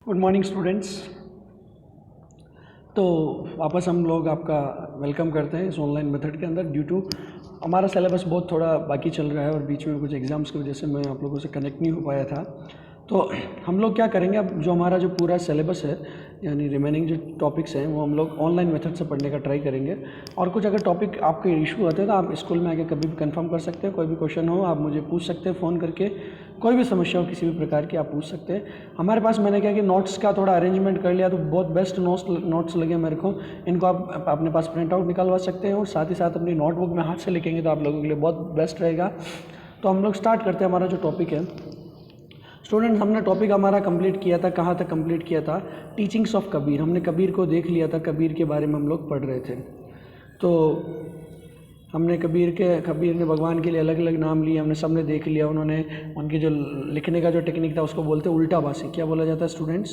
Good morning students. तो वापस हम लोग आपका वेलकम करते हैं इस ऑनलाइन मेथड के अंदर। ड्यू टू हमारा सिलेबस बहुत थोड़ा बाकी चल रहा है और बीच में कुछ एग्ज़ाम्स की वजह से मैं आप लोगों से कनेक्ट नहीं हो पाया था। तो हम लोग क्या करेंगे, अब जो हमारा जो पूरा सिलेबस है यानी रिमेनिंग जो टॉपिक्स हैं वो हम लोग ऑनलाइन मेथड से पढ़ने का ट्राई करेंगे। और कुछ अगर टॉपिक आपके इशू आते हैं तो आप स्कूल में आके कभी भी कंफर्म कर सकते हैं। कोई भी क्वेश्चन हो आप मुझे पूछ सकते हैं फ़ोन करके, कोई भी समस्या हो किसी भी प्रकार की आप पूछ सकते हैं। हमारे पास मैंने क्या कि नोट्स का थोड़ा अरेंजमेंट कर लिया, तो बहुत बेस्ट नोट्स लगे मेरे को। इनको आप अपने पास प्रिंट आउट निकलवा सकते हैं और साथ ही साथ अपनी नोटबुक में हाथ से लिखेंगे तो आप लोगों के लिए बहुत बेस्ट रहेगा। तो हम लोग स्टार्ट करते हैं हमारा जो टॉपिक है। स्टूडेंट्स, हमने टॉपिक हमारा कंप्लीट किया था, कहाँ तक कंप्लीट किया था? Teachings of Kabir. हमने कबीर को देख लिया था, कबीर के बारे में हम लोग पढ़ रहे थे। तो हमने कबीर ने भगवान के लिए अलग अलग नाम लिए, हमने सबने देख लिया। उन्होंने उनकी जो लिखने का जो टेक्निक था उसको बोलते हैं उल्टा बांसी। क्या बोला जाता है स्टूडेंट्स?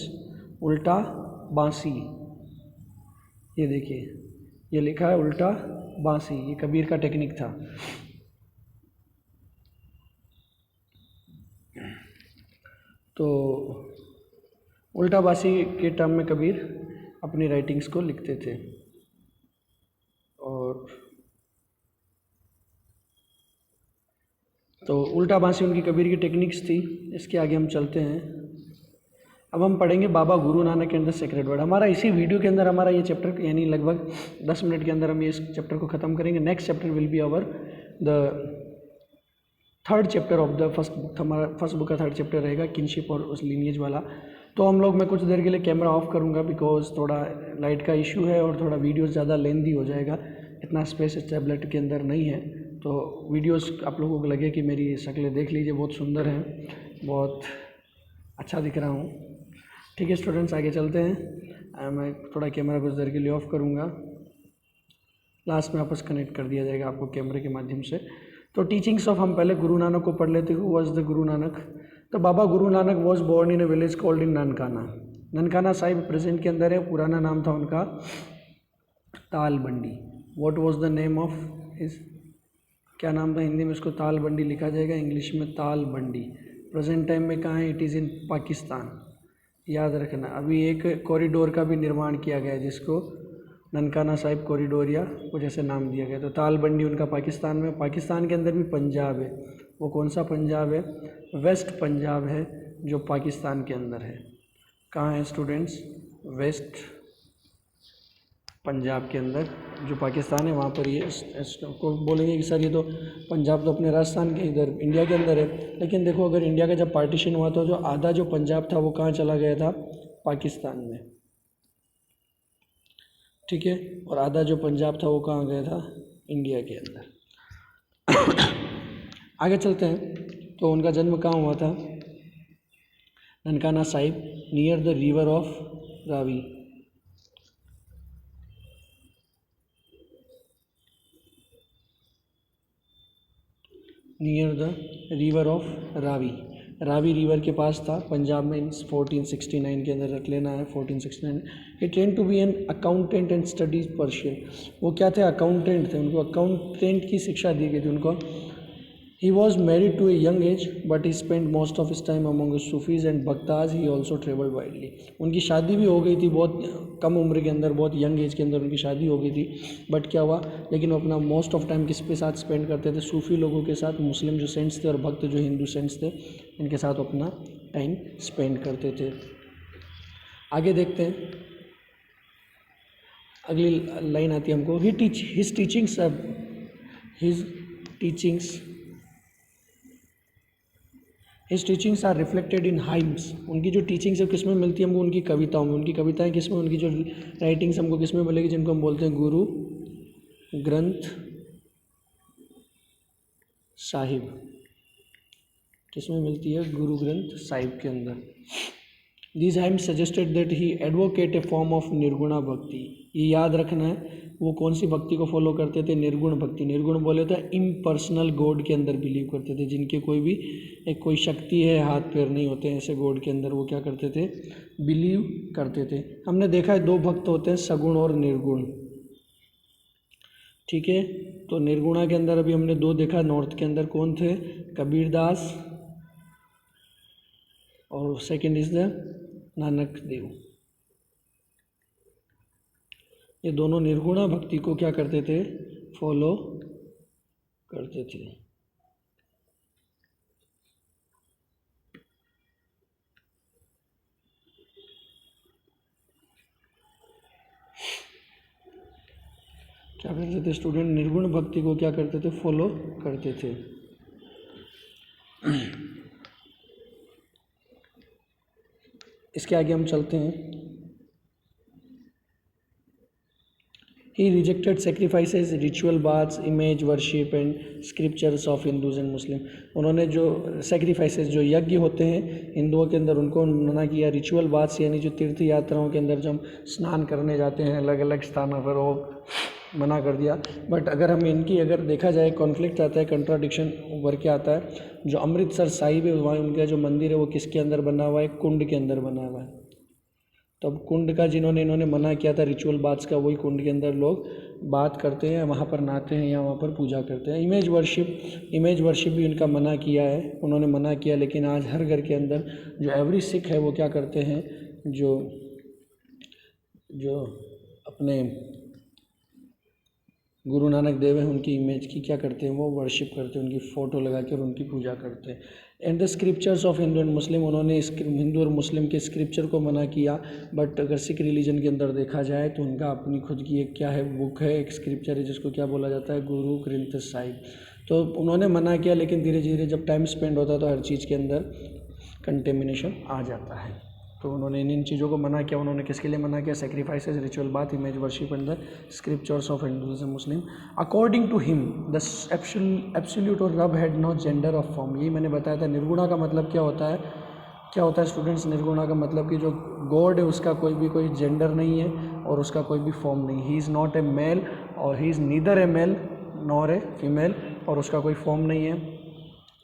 उल्टा बांसी। ये देखिए, ये लिखा है उल्टा बांसी, ये कबीर का टेक्निक था। तो उल्टा बांसी के टर्म में कबीर अपनी राइटिंग्स को लिखते थे। और तो उल्टा बांसी उनकी कबीर की टेक्निक्स थी। इसके आगे हम चलते हैं। अब हम पढ़ेंगे बाबा गुरु नानक के अंदर सेक्रेड वर्ड। हमारा इसी वीडियो के अंदर हमारा ये चैप्टर यानी लगभग 10 मिनट के अंदर हम ये इस चैप्टर को ख़त्म करेंगे। Next chapter will be our the third chapter of the first book. हमारा फर्स्ट बुक का थर्ड चैप्टर रहेगा किनशिप और उस लीनिएज वाला। तो हम लोग मैं कुछ देर के लिए कैमरा ऑफ करूँगा बिकॉज थोड़ा लाइट का इशू है और थोड़ा वीडियो ज़्यादा लेंथी हो जाएगा। इतना स्पेस इस टैबलेट के अंदर नहीं है। तो वीडियोस आप लोगों को लगे कि मेरी शक्लें देख लीजिए, बहुत सुंदर हैं, बहुत अच्छा दिख रहा हूँ। ठीक है स्टूडेंट्स, आगे चलते हैं। मैं थोड़ा कैमरा कुछ देर के लिए ऑफ करूँगा, लास्ट में वापस कनेक्ट कर दिया जाएगा आपको कैमरे के माध्यम से। तो टीचिंग्स ऑफ, हम पहले गुरु नानक को पढ़ लेते हैं। Who was the Guru Nanak? तो Baba Guru Nanak was born in a village called in Nankana. Nankana Sahib present के अंदर है। पुराना नाम था उनका Talwandi. What was the name of his? क्या नाम था? हिंदी में इसको तालबंडी लिखा जाएगा, इंग्लिश में तालबंडी। प्रेजेंट टाइम में कहाँ है? It is in Pakistan. याद रखना। अभी एक कॉरिडोर का भी निर्माण किया गया है जिसको ननकाना साहिब कॉरिडोर या कुछ ऐसे नाम दिया गया। तो तालबंडी उनका पाकिस्तान में। पाकिस्तान के अंदर भी पंजाब है। वो कौन सा पंजाब है? वेस्ट पंजाब है जो पाकिस्तान के अंदर है। कहाँ है स्टूडेंट्स? वेस्ट पंजाब के अंदर जो पाकिस्तान है वहाँ पर ये को बोलेंगे कि सर ये तो पंजाब तो अपने राजस्थान के इधर इंडिया के अंदर है। लेकिन देखो, अगर इंडिया का जब पार्टीशन हुआ तो जो आधा जो पंजाब था वो कहाँ चला गया था? पाकिस्तान में। ठीक है, और आधा जो पंजाब था वो कहाँ गया था? इंडिया के अंदर। आगे चलते हैं। तो उनका जन्म कहाँ हुआ था? Nankana Sahib near the river of Ravi. Near the river of Ravi. Ravi river के पास था, पंजाब में। 1469 के अंदर रख लेना है, 1469। He train to be an accountant and studies Persian. वो क्या थे? अकाउंटेंट थे। उनको अकाउंटेंट की शिक्षा दी गई थी उनको। He was married to a young age, but he spent most of his time among the Sufis and Bhaktas. He also traveled widely. उनकी शादी भी हो गई थी बहुत कम उम्र के अंदर, बहुत यंग एज के अंदर उनकी शादी हो गई थी। बट क्या हुआ? लेकिन वो अपना मोस्ट ऑफ टाइम किस के साथ स्पेंड करते थे? सूफी लोगों के साथ, मुस्लिम जो सेंट्स थे और भक्त जो हिंदू सेंट्स थे, इनके साथ अपना टाइम स्पेंड करते थे। आगे देखते हैं, अगली लाइन आती है हमको। His teachings are reflected in hymns. उनकी जो टीचिंग्स है किस में मिलती है हमको? उनकी कविताओं में। उनकी कविताएं किस में? उनकी जो राइटिंग्स हमको किस में मिलेगी? जिनको हम बोलते हैं गुरु ग्रंथ साहिब। किस में मिलती है? गुरु ग्रंथ साहिब के अंदर। These hymns suggested that he advocated a form of nirguna bhakti. ये याद रखना है, वो कौन सी भक्ति को फॉलो करते थे? निर्गुण भक्ति। निर्गुण बोले तो इम्पर्सनल गॉड के अंदर बिलीव करते थे, जिनके कोई शक्ति है, हाथ पैर नहीं होते हैं, ऐसे गॉड के अंदर वो क्या करते थे? बिलीव करते थे। हमने देखा है दो भक्त होते हैं, सगुण और निर्गुण। ठीक है, तो निर्गुणा के अंदर अभी हमने दो देखा। नॉर्थ के अंदर कौन थे? कबीरदास, और second is the Nanak Dev. ये दोनों निर्गुणा भक्ति को क्या करते थे, फॉलो करते थे। क्या करते थे स्टूडेंट, निर्गुण भक्ति को क्या करते थे, फॉलो करते थे। इसके आगे हम चलते हैं। He rejected sacrifices, ritual baths, image worship and scriptures of Hindus and Muslim। उन्होंने जो sacrifices, जो यज्ञ होते हैं हिंदुओं के अंदर, उनको मना किया। रिचुअल बाथ्स यानी जो तीर्थ यात्राओं के अंदर जो हम स्नान करने जाते हैं अलग अलग स्थानों पर, वो मना कर दिया। बट अगर हम इनकी अगर देखा जाए, कॉन्फ्लिक्ट आता है, कंट्राडिक्शन उभर के आता है। जो अमृतसर साहिब है वहाँ उनका जो मंदिर है वो किसके अंदर बना हुआ है, कुंड के अंदर बना हुआ है। तो अब कुंड का इन्होंने मना किया था रिचुअल बाथ्स का, वही कुंड के अंदर लोग बात करते हैं, वहाँ पर नहाते हैं या वहाँ पर पूजा करते हैं। इमेज वर्शिप भी उनका मना किया है, उन्होंने मना किया। लेकिन आज हर घर के अंदर जो एवरी सिख है वो क्या करते हैं, जो अपने गुरु नानक देव हैं उनकी इमेज की क्या करते हैं, वो वर्शिप करते हैं, उनकी फ़ोटो लगा कर उनकी पूजा करते हैं। And the scriptures of Hindu and Muslim, उन्होंने हिंदू और मुस्लिम के स्क्रिप्चर को मना किया। बट अगर सिख रिलीजन के अंदर देखा जाए तो उनका अपनी खुद की एक क्या है, बुक है, एक स्क्रिप्चर है, जिसको क्या बोला जाता है, गुरु ग्रंथ साहिब। तो उन्होंने मना किया, लेकिन धीरे धीरे जब टाइम स्पेंड होता है तो हर चीज़ के अंदर कंटेमिनेशन आ जाता है। तो उन्होंने इन चीज़ों को मना किया। उन्होंने किसके लिए मना किया, sacrifices, ritual bath, image worship and the scriptures of Hinduism Muslim. According to him the absolute और Rab had no gender of form. यही मैंने बताया था। निर्गुणा का मतलब क्या होता है स्टूडेंट्स, निर्गुणा का मतलब कि जो गॉड है उसका कोई जेंडर नहीं है और उसका कोई भी फॉर्म नहीं। He is not a male और he is neither a male nor a female, और उसका कोई फॉर्म नहीं है।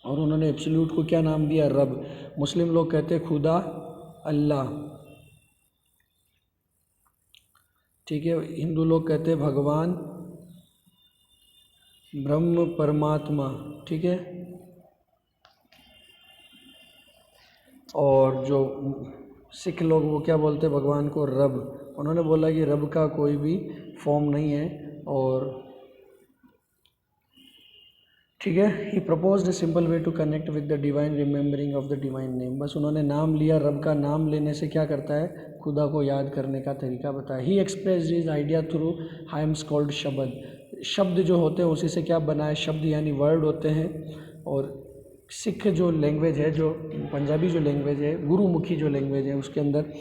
और उन्होंने एब्सोल्यूट को क्या नाम दिया, रब। मुस्लिम लोग कहते हैं खुदा, अल्लाह, ठीक है। हिंदू लोग कहते हैं भगवान, ब्रह्म, परमात्मा, ठीक है। और जो सिख लोग वो क्या बोलते हैं भगवान को, रब। उन्होंने बोला कि रब का कोई भी फॉर्म नहीं है। और ठीक है, he proposed a simple way to connect with the divine, remembering of the divine name. बस उन्होंने नाम लिया, रब का नाम लेने से क्या करता है, खुदा को याद करने का तरीका बताया। He expressed his idea through hymns called shabad. शब्द जो होते हैं उसी से क्या बना है, शब्द यानी वर्ड होते हैं। और सिख जो लैंग्वेज है, जो पंजाबी जो लैंग्वेज है, गुरुमुखी जो लैंग्वेज है, उसके अंदर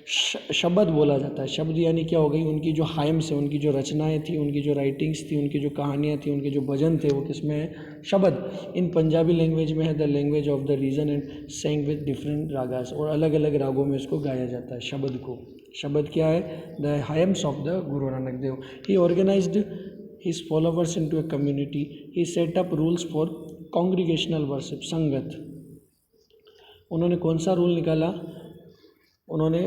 शब्द बोला जाता है। शब्द यानी क्या हो गई, उनकी जो हाइम्स है, उनकी जो रचनाएं थी, उनकी जो राइटिंग्स थी, उनकी जो कहानियाँ थी, उनके जो भजन थे, वो किस में है, शब्द। इन पंजाबी लैंग्वेज में है the language of the region and sung with different ragas. और अलग अलग रागों में इसको गाया जाता है शब्द को। शब्द क्या है, the hymns of the Guru Nanak Dev. He organized his followers into a community. He set up rules for congregational worship, sangat. उन्होंने कौन सा रूल निकाला, उन्होंने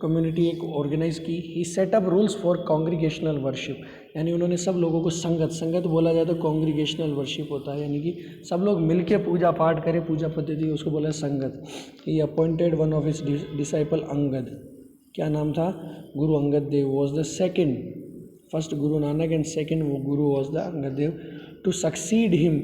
कम्युनिटी एक ऑर्गेनाइज की। He set up rules for congregational worship, यानी उन्होंने सब लोगों को संगत बोला जाए तो कॉन्ग्रीगेशनल वर्शिप होता है, यानी कि सब लोग मिलके पूजा पाठ करें, पूजा पद्धति, उसको बोला संगत। He appointed one of his disciple Angad. क्या नाम था, Guru Angad Dev was the second, first Guru Nanak and second Guru was the Angad Dev, to succeed him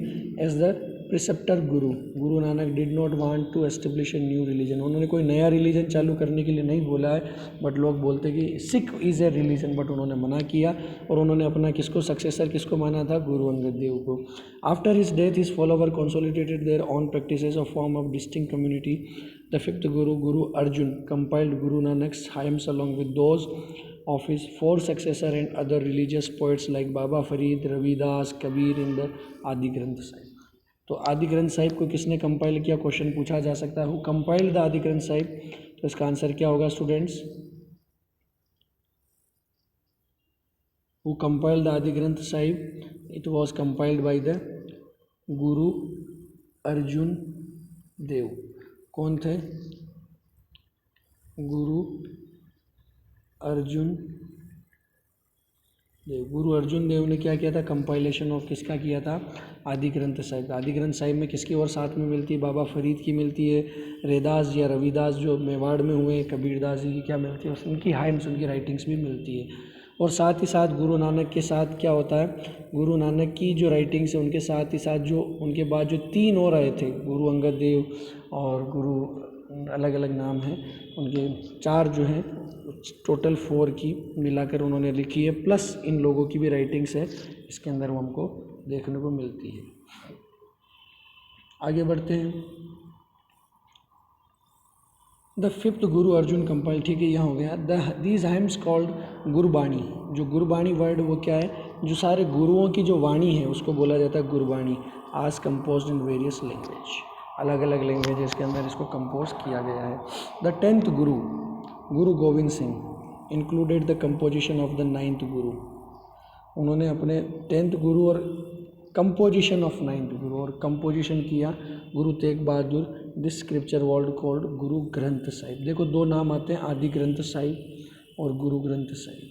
as the preceptor Guru. Guru Nanak did not want to establish a new religion. उन्होंने कोई नया रिलीजन चालू करने के लिए नहीं बोला है, बट लोग बोलते कि Sikh is a religion, but उन्होंने मना किया। और उन्होंने अपना किसको सक्सेसर किसको माना था, गुरु अंगद देव को। After his death his follower consolidated their on practices of form of distinct community. The fifth Guru, Guru Arjun, compiled Guru Nanak's hymns along with those of his four successor and other religious poets like Baba Farid, Ravidas, Kabir in the Adi Granth Sahib। तो आदि ग्रंथ साहिब को किसने compile किया, question पूछा जा सकता है, who compiled the आदि ग्रंथ साहिब। तो इसका आंसर क्या होगा स्टूडेंट्स, हु कंपाइल्ड द आदि Granth Sahib, it was compiled by the गुरु अर्जुन देव। कौन थे, गुरु अर्जुन गुरु अर्जुन देव ने क्या किया था, कंपाइलेशन ऑफ किसका किया था, आदि ग्रंथ साहिब। आदि ग्रंथ साहिब में किसकी और साथ में मिलती है, बाबा फरीद की मिलती है, रैदास या रविदास जो मेवाड़ में हुए, कबीरदास जी की क्या मिलती है, उनकी हाइम्स, उनकी राइटिंग्स भी मिलती है। और साथ ही साथ गुरु नानक के साथ क्या होता है, गुरु नानक की जो राइटिंग्स है उनके साथ ही साथ जो उनके बाद जो 3 और आए थे, गुरु अंगद देव और गुरु, अलग अलग नाम हैं उनके, 4 जो हैं, टोटल 4 की मिलाकर उन्होंने लिखी है, प्लस इन लोगों की भी राइटिंग्स है इसके अंदर, वो हमको देखने को मिलती है। आगे बढ़ते हैं। The 5th Guru Arjun compile, ठीक है, यहाँ हो गया। दीज हाइम्स कॉल्ड गुरबाणी, जो गुरबाणी वर्ड वो क्या है, जो सारे गुरुओं की जो वाणी है उसको बोला जाता है गुरबाणी। आज कंपोज इन वेरियस लैंग्वेज, अलग अलग लैंग्वेजेस के अंदर इसको कंपोज किया गया है। The 10th Guru, Guru Gobind Singh, included the composition of the 9th गुरु, उन्होंने अपने 10th गुरु और कंपोजिशन ऑफ 9th गुरु, और कंपोजिशन किया Guru Tegh Bahadur. This scripture world called Guru Granth Sahib. देखो 2 नाम आते हैं, आदि ग्रंथ साहिब और गुरु ग्रंथ साहिब,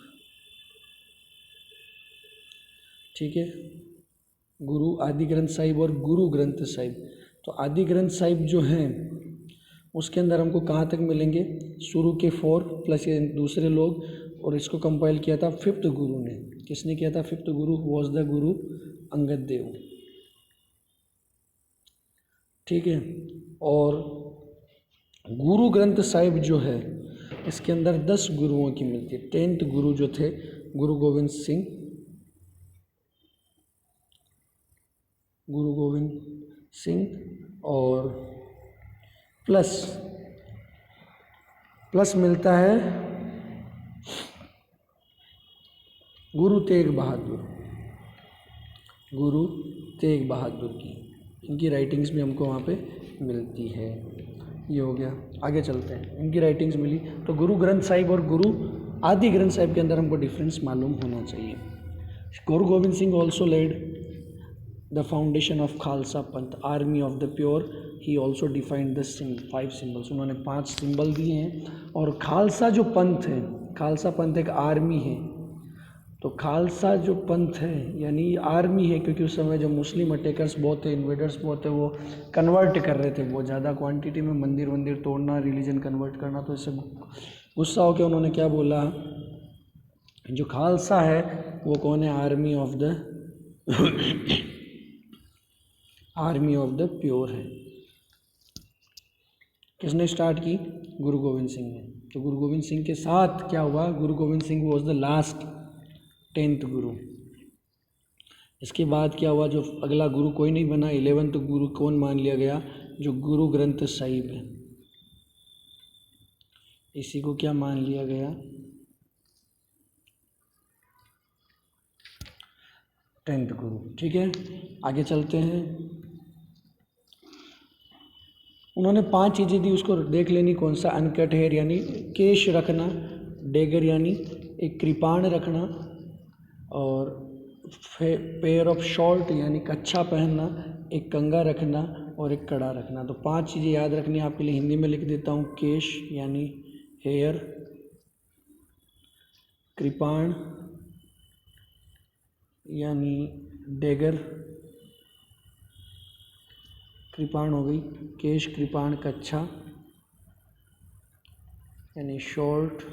ठीक है, गुरु आदि ग्रंथ साहिब और गुरु ग्रंथ साहिब। तो आदि ग्रंथ साहिब जो हैं उसके अंदर हमको कहाँ तक मिलेंगे, शुरू के 4 प्लस ये दूसरे लोग, और इसको कंपाइल किया था 5th गुरु ने। किसने किया था, 5th गुरु वॉज द गुरु अंगद देव, ठीक है। और गुरु ग्रंथ साहिब जो है इसके अंदर 10 गुरुओं की मिलती है। 10th गुरु जो थे गुरु गोविंद सिंह, गुरु गोविंद सिंह, और प्लस मिलता है गुरु तेग बहादुर, गुरु तेग बहादुर की, इनकी राइटिंग्स भी हमको वहाँ पे मिलती है। ये हो गया, आगे चलते हैं। इनकी राइटिंग्स मिली, तो गुरु ग्रंथ साहिब और गुरु आदि ग्रंथ साहिब के अंदर हमको डिफरेंस मालूम होना चाहिए। Guru Gobind Singh also laid the foundation of Khalsa Panth, army of the pure. He also defined the 5 symbols, उन्होंने 5 सिंबल दिए हैं। और खालसा जो पंथ है, खालसा पंथ एक आर्मी है, तो खालसा जो पंथ है यानी आर्मी है, क्योंकि उस समय जो मुस्लिम अटैकर्स बहुत थे, इन्वेडर्स बहुत थे, वो कन्वर्ट कर रहे थे बहुत ज़्यादा क्वांटिटी में, मंदिर तोड़ना, रिलीजन कन्वर्ट करना। तो इससे गुस्सा होकर उन्होंने क्या बोला, जो खालसा है वो कौन है, आर्मी ऑफ द प्योर है। किसने स्टार्ट की, गुरु गोविंद सिंह ने। तो गुरु गोविंद सिंह के साथ क्या हुआ, गुरु Gobind Singh was the last 10th गुरु। इसके बाद क्या हुआ, जो अगला गुरु कोई नहीं बना, 11th गुरु कौन मान लिया गया, जो गुरु ग्रंथ साहिब है, इसी को क्या मान लिया गया, 10th गुरु, ठीक है। आगे चलते हैं। उन्होंने 5 चीज़ें दी, उसको देख लेनी, कौन सा, अनकट हेयर यानी केश रखना, डेगर यानी एक कृपाण रखना, और पेयर ऑफ शॉर्ट यानी कच्छा पहनना, एक कंगा रखना और एक कड़ा रखना। तो 5 चीज़ें याद रखनी है, आपके लिए हिंदी में लिख देता हूँ। केश यानी हेयर, कृपाण यानी डेगर, कृपाण हो गई, केश कृपाण कच्छा यानी शॉर्ट,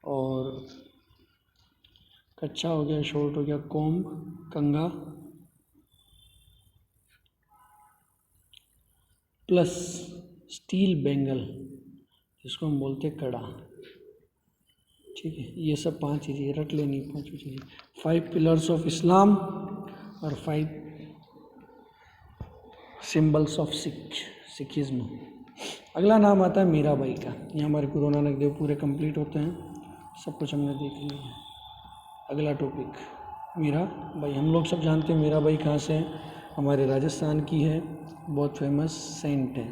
और कच्छा हो गया, शॉर्ट हो गया, कोम्ब, कंगा, प्लस स्टील बेंगल जिसको हम बोलते हैं कड़ा, ठीक है। ये सब 5 चीज़ें रख लेनी, 5 चीज़ें। 5 पिलर्स ऑफ इस्लाम और 5 सिंबल्स ऑफ सिखिज्म। अगला नाम आता है मीराबाई का। ये हमारे गुरु नानक देव पूरे कंप्लीट होते हैं, सब कुछ हमने देख लिया है। अगला टॉपिक मीराबाई। हम लोग सब जानते हैं मीराबाई कहाँ से है, हमारे राजस्थान की है, बहुत फेमस सेंट है,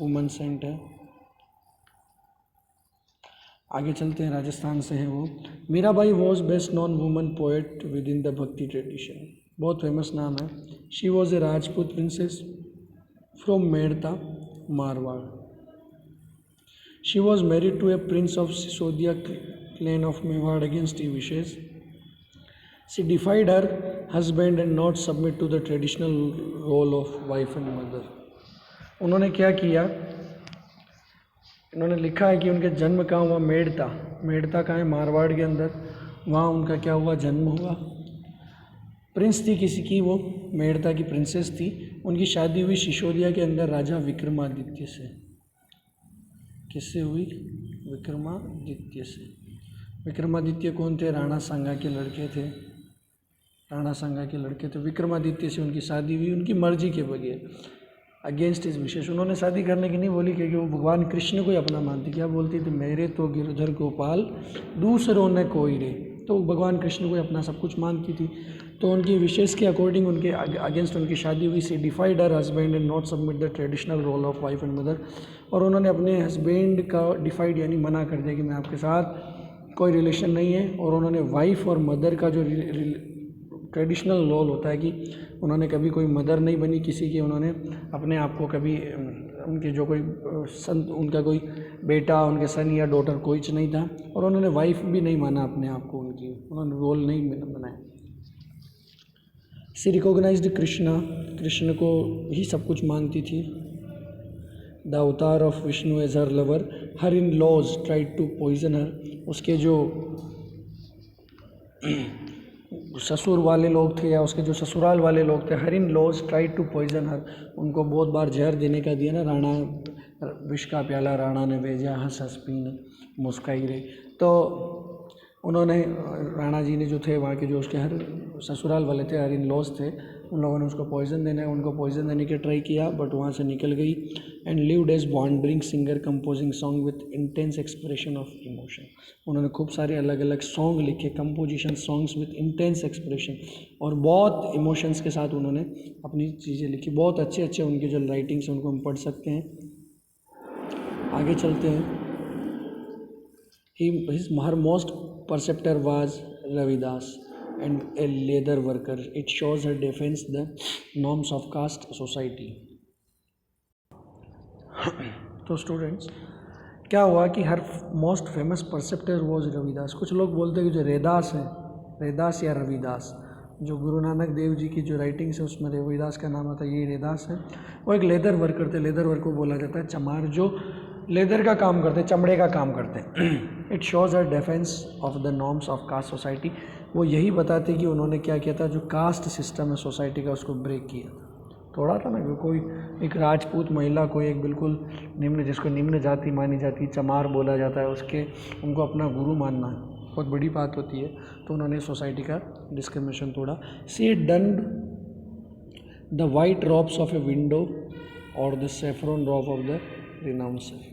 वुमन सेंट है। आगे चलते हैं, राजस्थान से है वो। Mirabai was best known woman poet within the bhakti tradition, बहुत फेमस नाम है। She was a Rajput princess from Merta Marwar. She was married to a prince of Sisodia clan of Mewar against he wishes. She defied her husband and not submit to the traditional role of wife and mother. उन्होंने क्या किया, इन्होंने लिखा है कि उनके जन्म कहाँ हुआ, मेड़ता. मेड़ता कहाँ है, मारवाड़ के अंदर. वहाँ उनका क्या हुआ, जन्म हुआ. प्रिंस थी किसी की, वो मेड़ता की प्रिंसेस थी. उनकी शादी हुई सिसोदिया के अंदर राजा विक्रमादित्य से. किससे हुई, विक्रमादित्य से. विक्रमादित्य कौन थे, राणा सांगा के लड़के थे. राणा सांगा के लड़के थे. विक्रमादित्य से उनकी शादी हुई उनकी मर्जी के बगैर, अगेंस्ट इस विशेष. उन्होंने शादी करने की नहीं बोली क्योंकि वो भगवान कृष्ण को ही अपना मानती. क्या बोलती थी, मेरे तो गिरधर गोपाल दूसरों ने कोई रे. तो भगवान कृष्ण को ही अपना सब कुछ मानती थी. तो उनकी विशेष के अकॉर्डिंग उनके अगेंस्ट उनकी शादी हुई. She defied her husband and not submit the traditional role of wife and mother. और उन्होंने अपने हस्बैंड का डिफाइड यानी मना कर दिया कि मैं आपके साथ कोई रिलेशन नहीं है. और उन्होंने वाइफ और मदर का जो ट्रेडिशनल रोल होता है कि उन्होंने कभी कोई मदर नहीं बनी किसी की. उन्होंने अपने आप को कभी उनके जो कोई संत, उनका कोई बेटा, उनके सन या डॉटर कोई नहीं था. और उन्होंने वाइफ भी नहीं माना अपने आप को, उनकी उन्होंने रोल नहीं बनाया. सी रिकॉग्नाइज्ड कृष्णा, कृष्ण को ही सब कुछ मानती थी. The avatar of Vishnu as her lover. Her in laws tried to poison her. उसके जो ससुर वाले लोग थे या उसके जो ससुराल वाले लोग थे, her in laws tried to poison her. उनको बहुत बार जहर देने का दिया ना. राणा विष का प्याला राणा ने भेजा, हंस हंस पीन मुस्काई रे. तो उन्होंने, राणा जी ने जो थे वहाँ के जो उसके हर ससुराल वाले थे, हर इन लॉज थे, उन लोगों ने उसको पॉइजन देना है. उनको पॉइजन देने की ट्राई किया बट वहाँ से निकल गई. And lived as wandering singer composing song with intense expression of emotion. उन्होंने खूब सारे अलग अलग सॉन्ग लिखे, composition songs with intense expression, और बहुत इमोशंस के साथ उन्होंने अपनी चीज़ें लिखी. बहुत अच्छे अच्छे उनके जो राइटिंग्स हैं उनको हम पढ़ सकते हैं. आगे चलते हैं. His her most perceptor was Ravidas and a leather worker. It shows her defense the norms of caste society. तो स्टूडेंट्स, क्या हुआ कि her most famous preceptor was Ravidas. कुछ लोग बोलते हैं कि जो रैदास है, रैदास या रविदास, जो गुरु नानक देव जी की जो राइटिंग्स है उसमें रविदास का नाम आता है, ये रैदास है. वो एक लेदर वर्कर थे. लेदर वर्कर को बोला जाता है चमार, जो लेदर का काम करते हैं, चमड़े का काम करते हैं. It shows her defence of the norms of caste society. वो यही बताते कि उन्होंने क्या किया था, जो कास्ट सिस्टम है सोसाइटी का उसको ब्रेक किया था. थोड़ा था ना कि कोई एक राजपूत महिला, कोई एक बिल्कुल निम्न, जिसको निम्न जाति मानी जाती, चमार बोला जाता है, उसके उनको अपना गुरु मानना बहुत बड़ी बात होती है. तो उन्होंने सोसाइटी का डिस्क्रिमिनेशन तोड़ा. She donned the white robes of a widow और the saffron robe of the renouncer.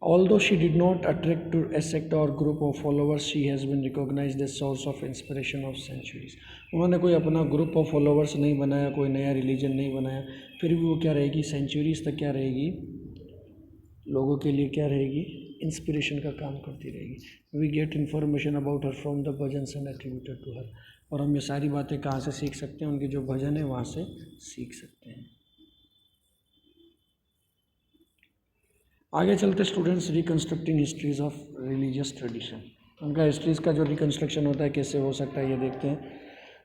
Although she did not attract to a sect or group of followers, she has been recognized as source of inspiration of centuries. उन्होंने कोई अपना group of followers नहीं बनाया, कोई नया religion नहीं बनाया, फिर भी वो क्या रहेगी, सेंचुरीज तक क्या रहेगी, लोगों के लिए क्या रहेगी, इंस्पिरेशन का काम करती रहेगी. We get information about her from the bhajans and attributed to her. और हम ये सारी बातें कहाँ से सीख सकते हैं, उनके जो भजन है वहाँ से सीख सकते हैं. आगे चलते students, reconstructing histories of religious tradition. उनका हिस्ट्रीज का जो रिकन्स्ट्रक्शन होता है कैसे हो सकता है, ये देखते हैं.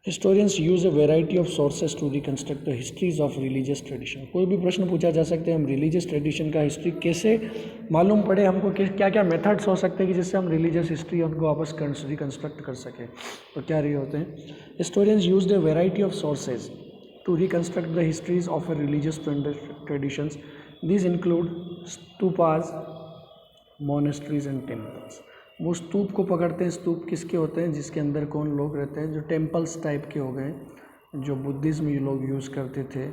Historians use a variety of sources to reconstruct the histories of religious tradition. कोई भी प्रश्न पूछा जा सकता है, हम रिलीजियस ट्रेडिशन का हिस्ट्री कैसे मालूम पड़े, हमको क्या क्या मेथड्स हो सकते हैं कि जिससे हम रिलीजियस हिस्ट्री उनको वापस रिकन्स्ट्रक्ट कर सकें. तो क्या रही होते हैं, historians use a variety of sources to reconstruct the histories of a religious traditions. These include stupas, monasteries and temples. वो स्तूप को पकड़ते हैं. स्तूप किसके होते हैं, जिसके अंदर कौन लोग रहते हैं, जो टेम्पल्स टाइप के हो गए, जो बुद्धिज़्म ये लोग यूज़ करते थे,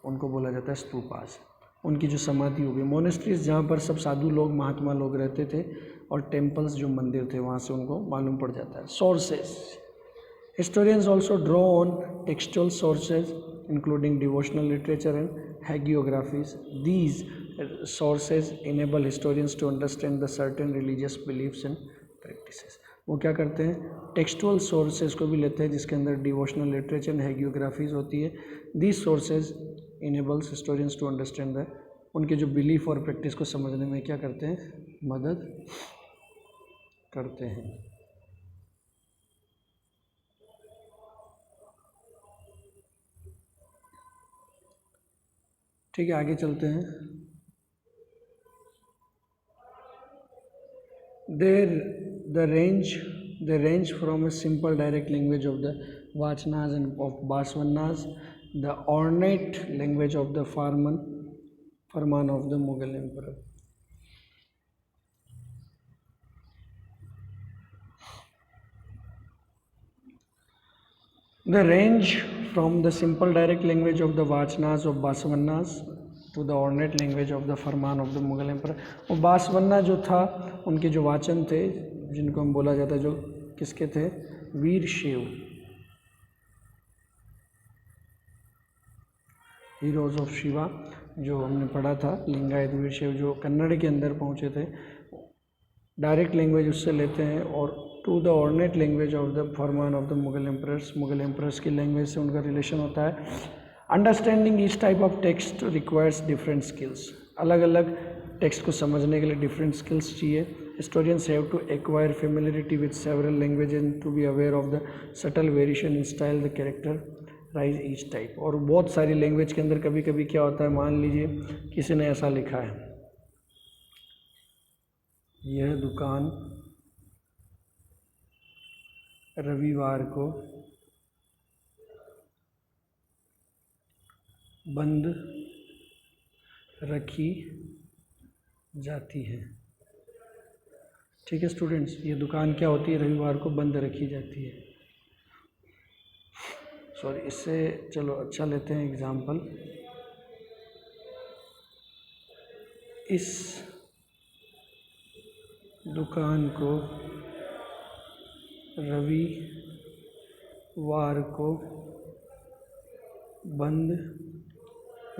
उनको बोला जाता है स्तूपास. उनकी जो समाधि हो गई. मोनेस्ट्रीज जहाँ पर सब साधु लोग, महात्मा लोग रहते थे, और टेम्पल्स जो मंदिर थे वहाँ से उनको मालूम पड़ जाता है. Sources, historians also draw on textual sources including devotional literature and hagiographies. These sources enable historians to understand the certain religious beliefs and practices. वो क्या करते हैं, टेक्सचुअल सोर्सेज को भी लेते हैं जिसके अंदर डिवोशनल लिटरेचर एंड हैगियोग्राफीज होती है. These sources enables historians to understand the उनके जो बिलीफ और प्रैक्टिस को समझने में क्या करते हैं, मदद करते हैं। ठीक है, आगे चलते हैं। They range from a simple direct language of the Vachnas and of Basvanas, the ornate language of the Farman of the Mughal Emperor. They range from the simple direct language of the Vachnas of Basvanas to the ornate language of the Farman of the Mughal Emperor. और बासवन्ना जो था, उनके जो वाचन थे, जिनको हम बोला जाता है, जो किसके थे, वीर शैव, हीरोज ऑफ शिवा, जो हमने पढ़ा था, लिंगायत वीर शैव, जो कन्नड़ के अंदर पहुँचे थे, डायरेक्ट लैंग्वेज उससे लेते हैं, और to the ornate language of the farman of the Mughal emperors की लैंग्वेज से उनका रिलेशन होता है। Understanding each type of text requires different skills. अलग अलग टेक्स्ट को समझने के लिए डिफरेंट स्किल्स चाहिए। Historians have to acquire familiarity with several language and to be aware of the subtle variation in style the characterise each type. और बहुत सारी लैंग्वेज के अंदर कभी कभी क्या होता है, मान लीजिए किसी ने ऐसा लिखा है, यह दुकान रविवार को बंद रखी जाती है। ठीक है स्टूडेंट्स, ये दुकान क्या होती है, रविवार को बंद रखी जाती है। सॉरी, इससे चलो अच्छा लेते हैं एग्जाम्पल। इस दुकान को रविवार को बंद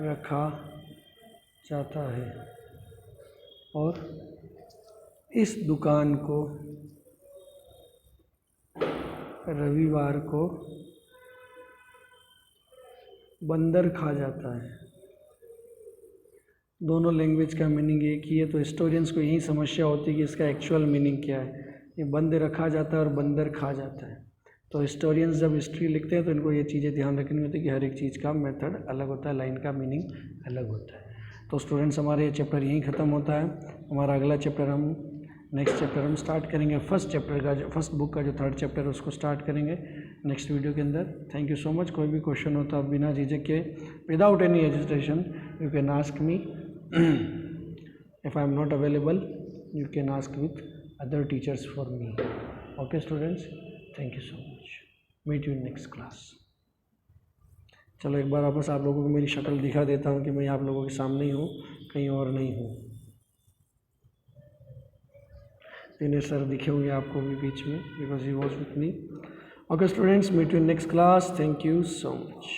रखा जाता है, और इस दुकान को रविवार को बंदर खा जाता है। दोनों लैंग्वेज का मीनिंग एक ही है, तो हिस्टोरियंस को यही समस्या होती है कि इसका एक्चुअल मीनिंग क्या है। ये बंद रखा जाता है और बंदर खा जाता है। तो हिस्टोरियंस जब हिस्ट्री लिखते हैं तो इनको ये चीज़ें ध्यान रखनी होती है कि हर एक चीज़ का मेथड अलग होता है, लाइन का मीनिंग अलग होता है। तो स्टूडेंट्स, हमारे ये चैप्टर यहीं ख़त्म होता है। हमारा अगला चैप्टर नेक्स्ट चैप्टर हम स्टार्ट करेंगे। फर्स्ट बुक का जो 3rd चैप्टर है उसको स्टार्ट करेंगे नेक्स्ट वीडियो के अंदर। Thank you so much. कोई भी क्वेश्चन हो तो आप बिना झिझक के, without any hesitation, you can ask me. if I am not available, you can ask with other teachers for me. Okay students, thank you so much. Meet you in next class. चलो एक बार वापस आप लोगों को मेरी शक्ल दिखा देता हूँ कि मैं आप लोगों के सामने ही हूँ, कहीं और नहीं हूँ। दिनेश सर दिखे होंगे आपको भी बीच में, because he was with me. Okay students, meet you in next class. Thank you so much.